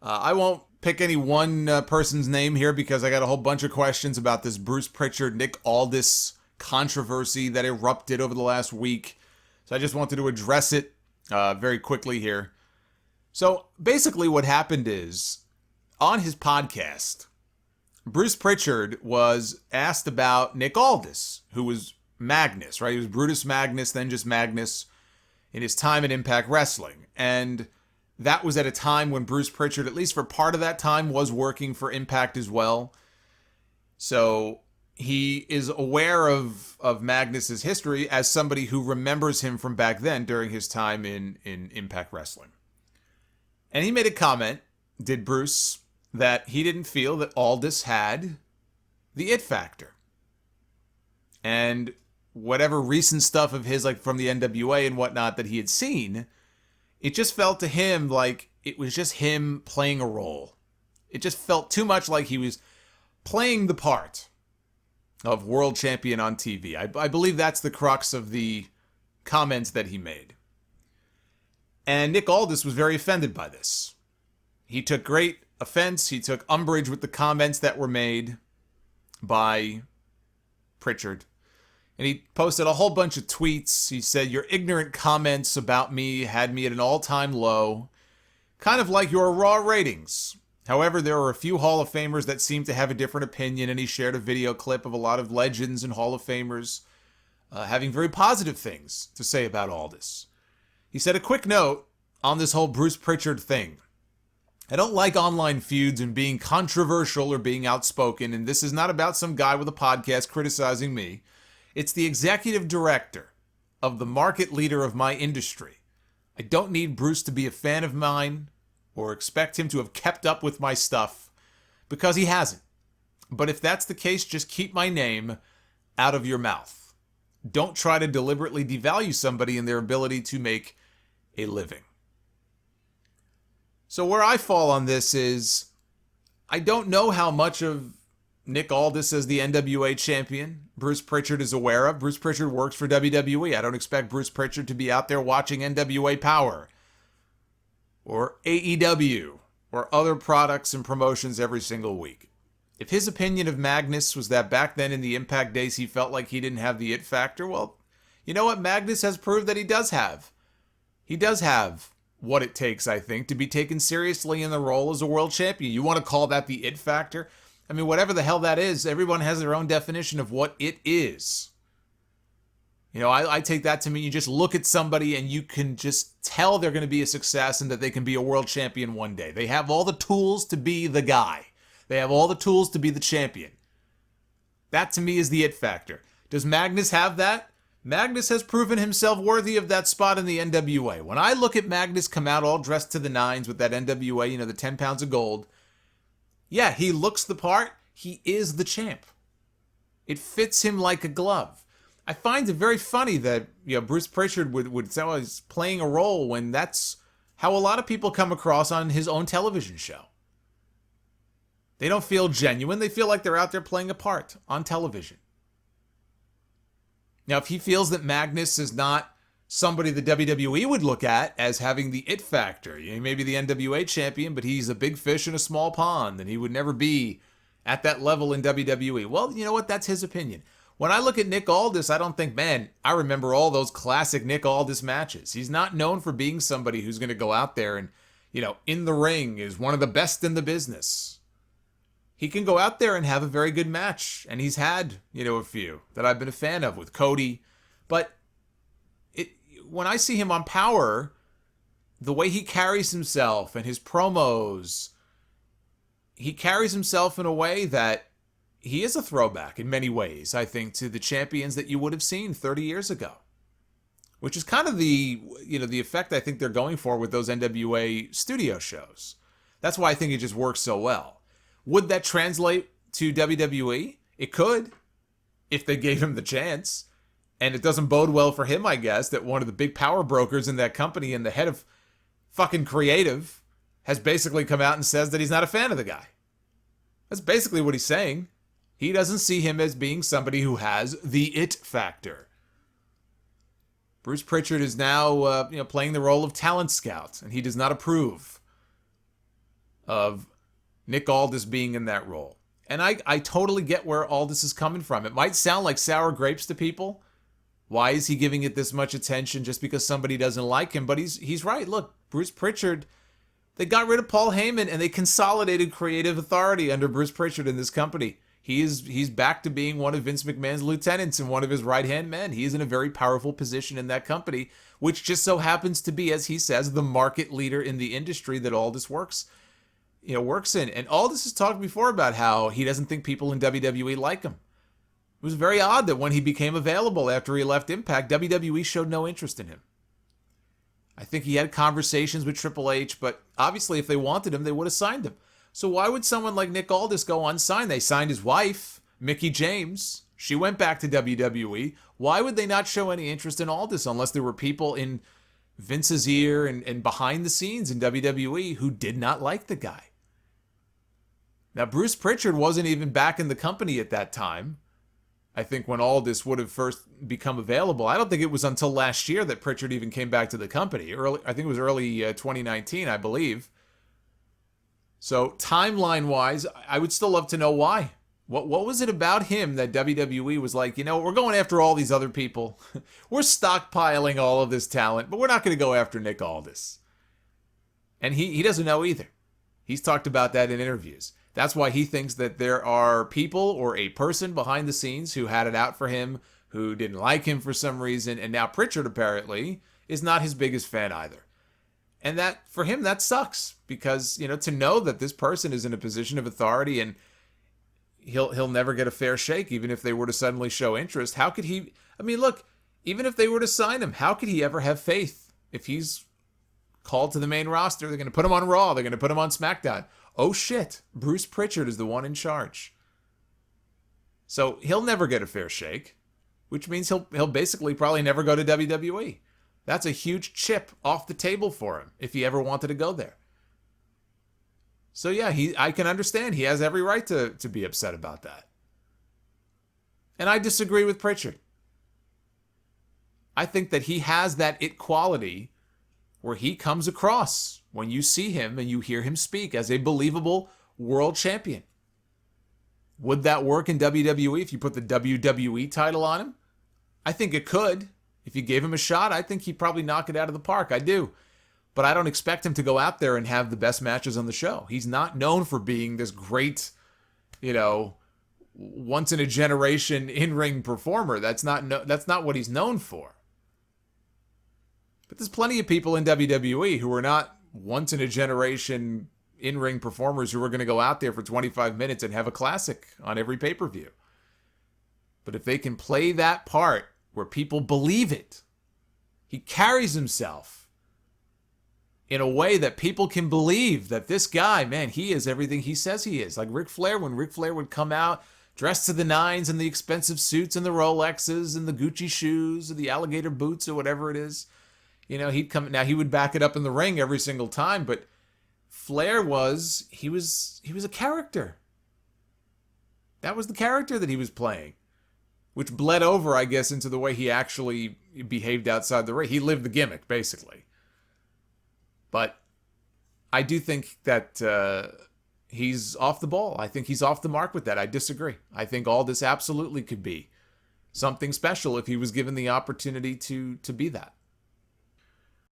I won't pick any one person's name here because I got a whole bunch of questions about this Bruce Prichard, Nick Aldis controversy that erupted over the last week. So I just wanted to address it very quickly here. So basically what happened is, on his podcast, Bruce Prichard was asked about Nick Aldis, who was Magnus, right? He was Brutus Magnus, then just Magnus, in his time at Impact Wrestling. And that was at a time when Bruce Prichard, at least for part of that time, was working for Impact as well. So he is aware of Magnus's history as somebody who remembers him from back then during his time in Impact Wrestling. And he made a comment, did Bruce, that he didn't feel that Aldis had the it factor. And whatever recent stuff of his, like from the NWA and whatnot that he had seen, it just felt to him like it was just him playing a role. It just felt too much like he was playing the part of world champion on TV. I believe that's the crux of the comments that he made. And Nick Aldis was very offended by this. He took great offense. He took umbrage with the comments that were made by Prichard. And he posted a whole bunch of tweets. He said, "Your ignorant comments about me had me at an all-time low. Kind of like your Raw ratings. However, there are a few Hall of Famers that seem to have a different opinion." And he shared a video clip of a lot of legends and Hall of Famers having very positive things to say about Aldis. He said, "A quick note on this whole Bruce Prichard thing. I don't like online feuds and being controversial or being outspoken, and this is not about some guy with a podcast criticizing me. It's the executive director of the market leader of my industry. I don't need Bruce to be a fan of mine or expect him to have kept up with my stuff, because he hasn't. But if that's the case, just keep my name out of your mouth. Don't try to deliberately devalue somebody and their ability to make a living." So where I fall on this is, I don't know how much of Nick Aldis as the NWA champion Bruce Prichard is aware of. Bruce Prichard works for WWE. I don't expect Bruce Prichard to be out there watching NWA Power or AEW or other products and promotions every single week. If his opinion of Magnus was that back then in the Impact days he felt like he didn't have the it factor, well, you know what? Magnus has proved that he does have. He does have what it takes, I think, to be taken seriously in the role as a world champion. You want to call that the it factor? I mean, whatever the hell that is, everyone has their own definition of what it is. You know, I take that to mean you just look at somebody and you can just tell they're going to be a success and that they can be a world champion one day. They have all the tools to be the guy. They have all the tools to be the champion. That to me is the it factor. Does Magnus have that? Magnus has proven himself worthy of that spot in the NWA. When I look at Magnus come out all dressed to the nines with that NWA, the 10 pounds of gold, yeah, he looks the part. He is the champ. It fits him like a glove. I find it very funny that Bruce Prichard would say, "Oh, he's playing a role," when that's how a lot of people come across on his own television show. They don't feel genuine. They feel like they're out there playing a part on television. Now, if he feels that Magnus is not somebody the WWE would look at as having the it factor, he may be the NWA champion, but he's a big fish in a small pond, and he would never be at that level in WWE. Well, you know what? That's his opinion. When I look at Nick Aldis, I don't think, man, I remember all those classic Nick Aldis matches. He's not known for being somebody who's going to go out there and, in the ring is one of the best in the business. He can go out there and have a very good match, and he's had, a few that I've been a fan of with Cody. But when I see him on Power, the way he carries himself and his promos, he carries himself in a way that he is a throwback in many ways, I think, to the champions that you would have seen 30 years ago. Which is kind of the effect I think they're going for with those NWA studio shows. That's why I think it just works so well. Would that translate to WWE? It could, if they gave him the chance. And it doesn't bode well for him, I guess, that one of the big power brokers in that company and the head of fucking creative has basically come out and says that he's not a fan of the guy. That's basically what he's saying. He doesn't see him as being somebody who has the it factor. Bruce Prichard is now playing the role of talent scout, and he does not approve of Nick Aldis being in that role. And I totally get where Aldis is coming from. It might sound like sour grapes to people. Why is he giving it this much attention just because somebody doesn't like him? But he's right. Look, Bruce Prichard, they got rid of Paul Heyman and they consolidated creative authority under Bruce Prichard in this company. He's back to being one of Vince McMahon's lieutenants and one of his right-hand men. He is in a very powerful position in that company, which just so happens to be, as he says, the market leader in the industry that Aldis works in. And Aldis has talked before about how he doesn't think people in WWE like him. It was very odd that when he became available after he left Impact, WWE showed no interest in him. I think he had conversations with Triple H, but obviously if they wanted him, they would have signed him. So why would someone like Nick Aldis go unsigned? They signed his wife, Mickie James. She went back to WWE. Why would they not show any interest in Aldis unless there were people in Vince's ear and behind the scenes in WWE who did not like the guy? Now, Bruce Prichard wasn't even back in the company at that time. I think when Aldis would have first become available, I don't think it was until last year that Prichard even came back to the company. I think it was early 2019, I believe. So timeline-wise, I would still love to know why. What was it about him that WWE was like, we're going after all these other people. We're stockpiling all of this talent, but we're not going to go after Nick Aldis. And he doesn't know either. He's talked about that in interviews. That's why he thinks that there are people or a person behind the scenes who had it out for him, who didn't like him for some reason, and now Prichard apparently is not his biggest fan either. And that, for him, that sucks because, to know that this person is in a position of authority and he'll never get a fair shake, even if they were to suddenly show interest. How could he, look, even if they were to sign him, how could he ever have faith if he's called to the main roster? They're going to put him on Raw. They're going to put him on SmackDown. Oh shit, Bruce Prichard is the one in charge. So he'll never get a fair shake, which means he'll basically probably never go to WWE. That's a huge chip off the table for him if he ever wanted to go there. So yeah, I can understand. He has every right to be upset about that. And I disagree with Prichard. I think that he has that it quality where he comes across when you see him and you hear him speak as a believable world champion. Would that work in WWE if you put the WWE title on him? I think it could. If you gave him a shot, I think he'd probably knock it out of the park. I do. But I don't expect him to go out there and have the best matches on the show. He's not known for being this great, once in a generation in-ring performer. That's not what he's known for. But there's plenty of people in WWE who are not once in a generation in-ring performers who are going to go out there for 25 minutes and have a classic on every pay-per-view. But if they can play that part where people believe it, he carries himself in a way that people can believe that this guy, man, he is everything he says he is. Like Ric Flair, when Ric Flair would come out dressed to the nines in the expensive suits and the Rolexes and the Gucci shoes or the alligator boots or whatever it is. He'd come. Now he would back it up in the ring every single time, but Flair was a character. That was the character that he was playing, which bled over, I guess, into the way he actually behaved outside the ring. He lived the gimmick, basically. But I do think that he's off the ball. I think he's off the mark with that. I disagree. I think Aldis absolutely could be something special if he was given the opportunity to be that.